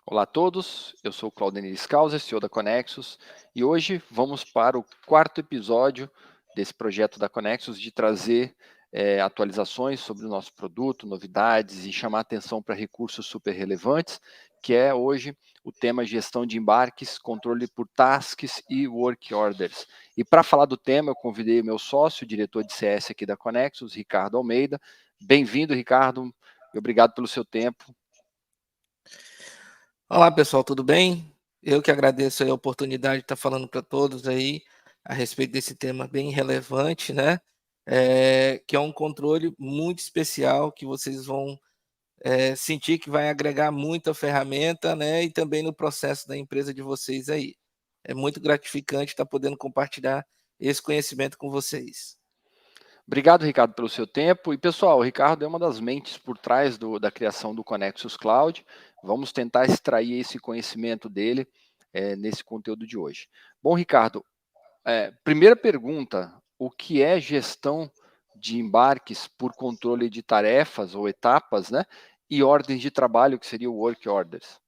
Olá a todos, eu sou o Claudenir Scalzi, CEO da Conexus, e hoje vamos para o quarto episódio desse projeto da Conexus de trazer atualizações sobre o nosso produto, novidades e chamar atenção para recursos super relevantes, que é hoje o tema gestão de embarques, controle por tasks e work orders. E para falar do tema, eu convidei o meu sócio, o diretor de CS aqui da Conexus, Ricardo Almeida. Bem-vindo, Ricardo, e obrigado pelo seu tempo. Olá, pessoal, tudo bem? Eu que agradeço aí a oportunidade de estar falando para todos aí a respeito desse tema bem relevante, né? Que é um controle muito especial que vocês vão sentir que vai agregar muita ferramenta, né? E também no processo da empresa de vocês aí. É muito gratificante estar podendo compartilhar esse conhecimento com vocês. Obrigado, Ricardo, pelo seu tempo. E, pessoal, o Ricardo é uma das mentes por trás da criação do Conexus Cloud. Vamos tentar extrair esse conhecimento dele nesse conteúdo de hoje. Bom, Ricardo, primeira pergunta, o que é gestão de embarques por controle de tarefas ou etapas, né? E ordens de trabalho, que seria o work orders?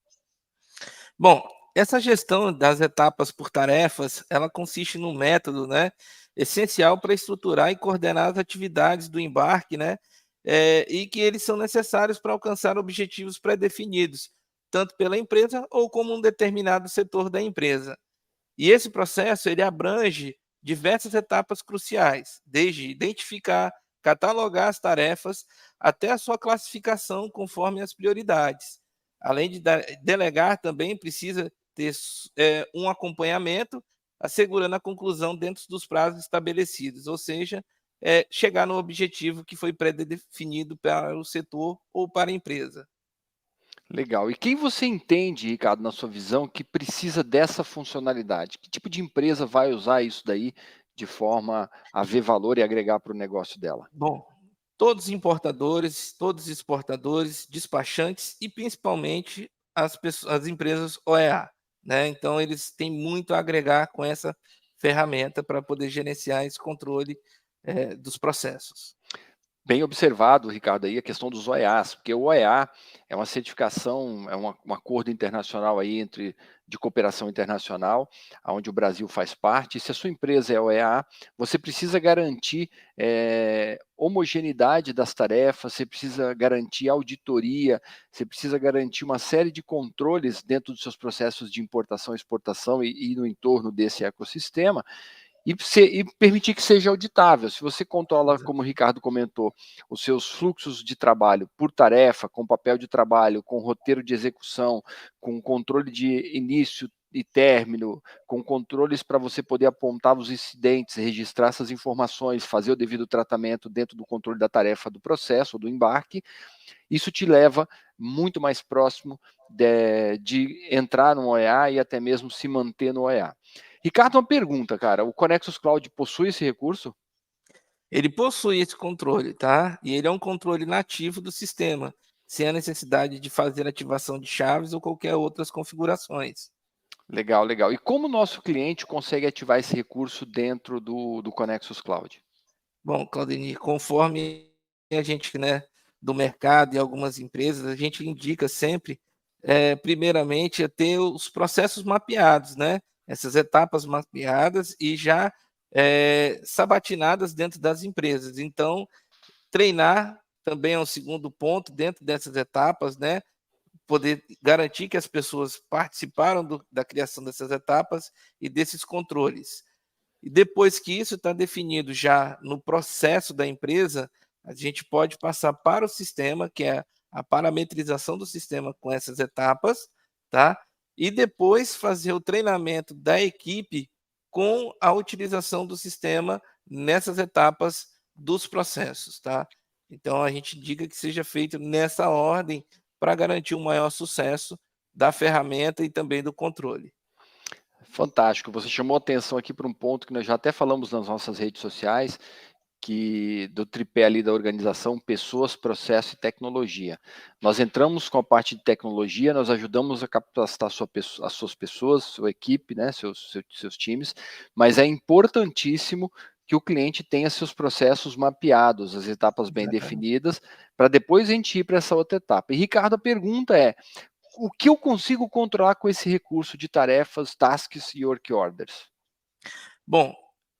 Bom, essa gestão das etapas por tarefas, ela consiste num método, né, essencial para estruturar e coordenar as atividades do embarque, né, e que eles são necessários para alcançar objetivos pré-definidos, tanto pela empresa ou como um determinado setor da empresa. E esse processo, ele abrange diversas etapas cruciais, desde identificar, catalogar as tarefas, até a sua classificação conforme as prioridades. Além de delegar, também precisa ter um acompanhamento, assegurando a conclusão dentro dos prazos estabelecidos, ou seja, chegar no objetivo que foi pré-definido para o setor ou para a empresa. Legal. E quem você entende, Ricardo, na sua visão, que precisa dessa funcionalidade? Que tipo de empresa vai usar isso daí de forma a ver valor e agregar para o negócio dela? Bom, todos importadores, todos exportadores, despachantes e principalmente as empresas OEA, né? Então eles têm muito a agregar com essa ferramenta para poder gerenciar esse controle dos processos. Bem observado, Ricardo, aí a questão dos OEAs, porque o OEA é uma certificação, é um acordo internacional aí de cooperação internacional, onde o Brasil faz parte. E se a sua empresa é OEA, você precisa garantir homogeneidade das tarefas, você precisa garantir auditoria, você precisa garantir uma série de controles dentro dos seus processos de importação, exportação e no entorno desse ecossistema. E permitir que seja auditável. Se você controla, como o Ricardo comentou, os seus fluxos de trabalho por tarefa, com papel de trabalho, com roteiro de execução, com controle de início e término, com controles para você poder apontar os incidentes, registrar essas informações, fazer o devido tratamento dentro do controle da tarefa do processo, do embarque, isso te leva muito mais próximo de entrar no OEA e até mesmo se manter no OEA. Ricardo, uma pergunta, cara. O Conexus Cloud possui esse recurso? Ele possui esse controle, tá? E ele é um controle nativo do sistema, sem a necessidade de fazer ativação de chaves ou qualquer outras configurações. Legal, legal. E como o nosso cliente consegue ativar esse recurso dentro do Conexus Cloud? Bom, Claudemir, conforme a gente, né, do mercado e algumas empresas, a gente indica sempre, primeiramente, ter os processos mapeados, né? Essas etapas mapeadas e já sabatinadas dentro das empresas. Então, treinar também é um segundo ponto dentro dessas etapas, né? Poder garantir que as pessoas participaram da criação dessas etapas e desses controles. E depois que isso está definido já no processo da empresa, a gente pode passar para o sistema, que é a parametrização do sistema com essas etapas, tá? E depois fazer o treinamento da equipe com a utilização do sistema nessas etapas dos processos, tá? Então a gente diga que seja feito nessa ordem para garantir um maior sucesso da ferramenta e também do controle. Fantástico. Você chamou atenção aqui para um ponto que nós já até falamos nas nossas redes sociais, que do tripé ali da organização, pessoas, processo e tecnologia. Nós entramos com a parte de tecnologia, nós ajudamos a capacitar as suas pessoas, sua equipe, né, seus times, mas é importantíssimo que o cliente tenha seus processos mapeados, as etapas bem Exatamente. definidas, para depois a gente ir para essa outra etapa. E Ricardo, a pergunta é, o que eu consigo controlar com esse recurso de tarefas, tasks e work orders? Bom,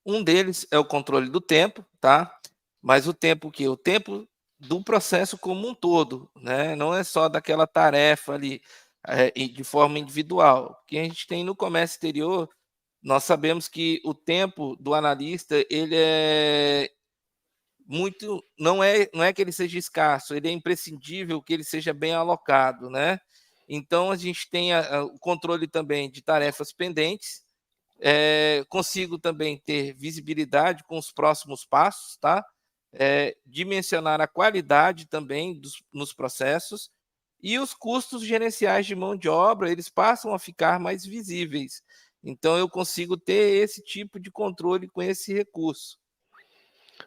um deles é o controle do tempo, tá? Mas o tempo que? O tempo do processo como um todo, né? Não é só daquela tarefa ali, e de forma individual. O que a gente tem no comércio exterior, nós sabemos que o tempo do analista, ele é muito, não é que ele seja escasso, ele é imprescindível que ele seja bem alocado, né. Então a gente tem o controle também de tarefas pendentes, consigo também ter visibilidade com os próximos passos, tá, dimensionar a qualidade também nos processos, e os custos gerenciais de mão de obra, eles passam a ficar mais visíveis. Então eu consigo ter esse tipo de controle com esse recurso.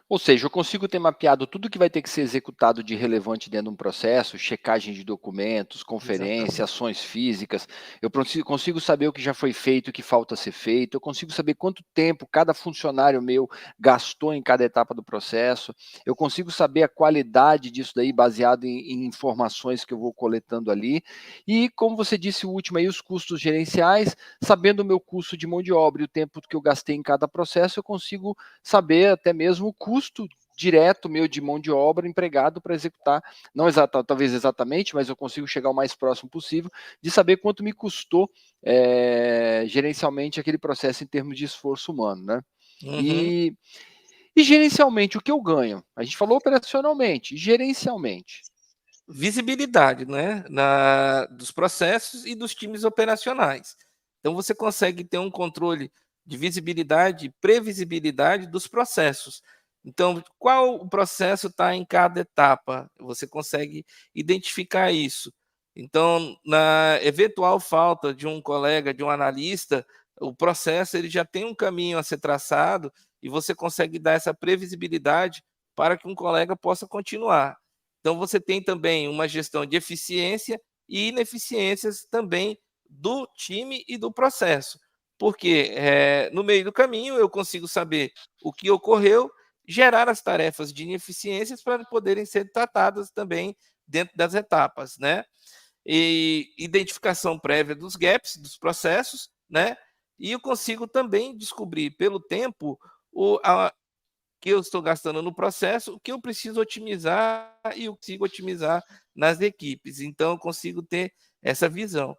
Ou seja, eu consigo ter mapeado tudo que vai ter que ser executado de relevante dentro de um processo, checagem de documentos, conferência, Exatamente. ações físicas. Eu consigo saber o que já foi feito, o que falta ser feito. Eu consigo saber quanto tempo cada funcionário meu gastou em cada etapa do processo. Eu consigo saber a qualidade disso daí baseado em informações que eu vou coletando ali. E, como você disse, o último aí, os custos gerenciais, sabendo o meu custo de mão de obra e o tempo que eu gastei em cada processo, eu consigo saber até mesmo o custo direto meu de mão de obra empregado para executar, não talvez exatamente, mas eu consigo chegar o mais próximo possível de saber quanto me custou gerencialmente aquele processo em termos de esforço humano, né? Uhum. E, e gerencialmente, o que eu ganho? A gente falou operacionalmente, gerencialmente. Visibilidade, né, dos processos e dos times operacionais. Então você consegue ter um controle de visibilidade e previsibilidade dos processos. Então, qual o processo está em cada etapa? Você consegue identificar isso. Então, na eventual falta de um colega, de um analista, o processo ele já tem um caminho a ser traçado e você consegue dar essa previsibilidade para que um colega possa continuar. Então você tem também uma gestão de eficiência e ineficiências também do time e do processo, porque, no meio do caminho eu consigo saber o que ocorreu, gerar as tarefas de ineficiências para poderem ser tratadas também dentro das etapas, né. E identificação prévia dos gaps, dos processos, né, e eu consigo também descobrir pelo tempo o a que eu estou gastando no processo, o que eu preciso otimizar e eu consigo otimizar nas equipes. Então eu consigo ter essa visão.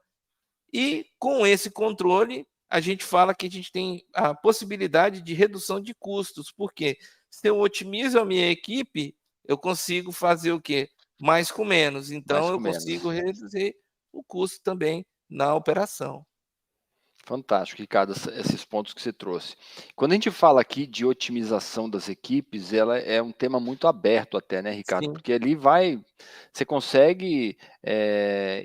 E com esse controle, a gente fala que a gente tem a possibilidade de redução de custos, porque se eu otimizo a minha equipe, eu consigo fazer o quê? Mais com menos. Mais Então eu com consigo menos. reduzir o custo também na operação. Fantástico, Ricardo, esses pontos que você trouxe. Quando a gente fala aqui de otimização das equipes, ela é um tema muito aberto até, né, Ricardo? Sim, Porque ali você consegue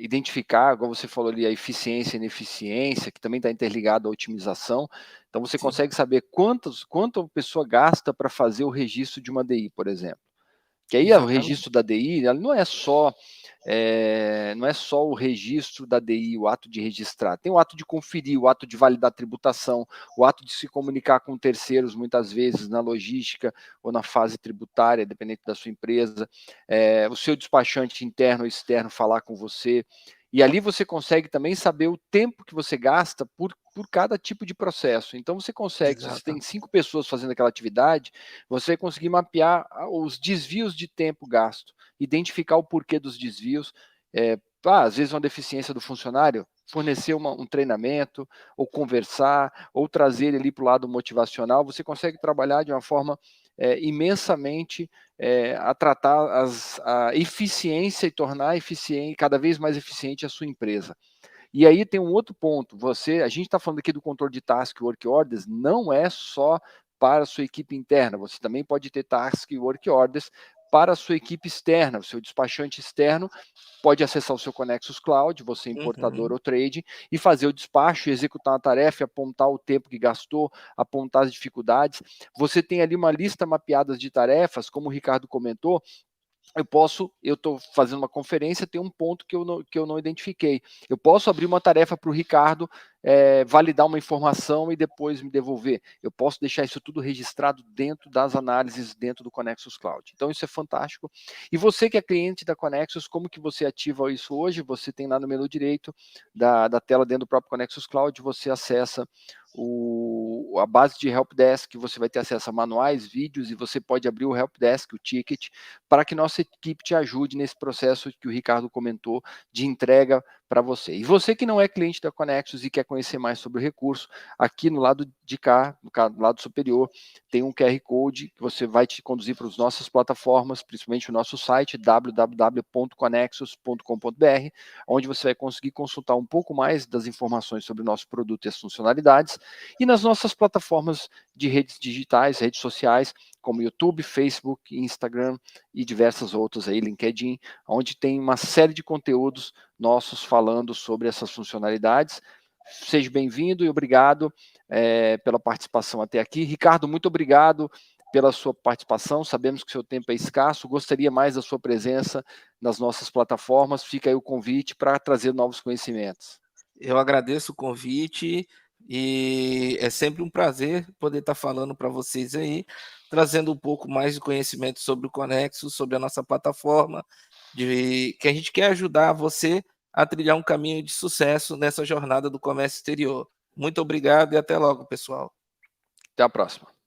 identificar, igual você falou ali, a eficiência e ineficiência, que também está interligado à otimização. Então você sim, consegue saber quanto a pessoa gasta para fazer o registro de uma DI, por exemplo. Que aí o exatamente. registro da DI, ela não é só o registro da DI, o ato de registrar. Tem o ato de conferir, o ato de validar a tributação, o ato de se comunicar com terceiros, muitas vezes na logística ou na fase tributária, dependente da sua empresa. O seu despachante interno ou externo falar com você. E ali você consegue também saber o tempo que você gasta por cada tipo de processo. Então você consegue, se você tem Exatamente. 5 pessoas fazendo aquela atividade, você vai conseguir mapear os desvios de tempo gasto, identificar o porquê dos desvios. Às vezes uma deficiência do funcionário, fornecer um treinamento, ou conversar, ou trazer ele ali para o lado motivacional, você consegue trabalhar de uma forma imensamente a tratar a eficiência e tornar eficiente, cada vez mais eficiente a sua empresa. E aí tem um outro ponto, a gente está falando aqui do controle de task e work orders, não é só para a sua equipe interna, você também pode ter task e work orders para a sua equipe externa, o seu despachante externo pode acessar o seu Connexus Cloud, você importador Uhum. ou trade, e fazer o despacho, executar uma tarefa, apontar o tempo que gastou, apontar as dificuldades. Você tem ali uma lista mapeada de tarefas, como o Ricardo comentou, eu estou fazendo uma conferência, tem um ponto que eu não identifiquei. Eu posso abrir uma tarefa para o Ricardo validar uma informação e depois me devolver. Eu posso deixar isso tudo registrado dentro das análises dentro do Connexus Cloud. Então isso é fantástico. E você que é cliente da Connexus, como que você ativa isso hoje? Você tem lá no menu direito da tela dentro do próprio Connexus Cloud, você acessa a base de helpdesk, você vai ter acesso a manuais, vídeos, e você pode abrir o helpdesk, o ticket, para que nossa equipe te ajude nesse processo que o Ricardo comentou de entrega para você. E você que não é cliente da Connexus e quer conhecer mais sobre o recurso, aqui no lado de cá, no lado superior, tem um QR Code que você vai te conduzir para as nossas plataformas, principalmente o nosso site www.connexus.com.br, onde você vai conseguir consultar um pouco mais das informações sobre o nosso produto e as funcionalidades, e nas nossas plataformas de redes digitais, redes sociais, como YouTube, Facebook, Instagram e diversas outras aí, LinkedIn, onde tem uma série de conteúdos nossos falando sobre essas funcionalidades. Seja bem-vindo e obrigado pela participação até aqui. Ricardo, muito obrigado pela sua participação. Sabemos que o seu tempo é escasso, gostaria mais da sua presença nas nossas plataformas. Fica aí o convite para trazer novos conhecimentos. Eu agradeço o convite e é sempre um prazer poder estar falando para vocês aí, trazendo um pouco mais de conhecimento sobre o Connexus, sobre a nossa plataforma, que a gente quer ajudar você a trilhar um caminho de sucesso nessa jornada do comércio exterior. Muito obrigado e até logo, pessoal. Até a próxima.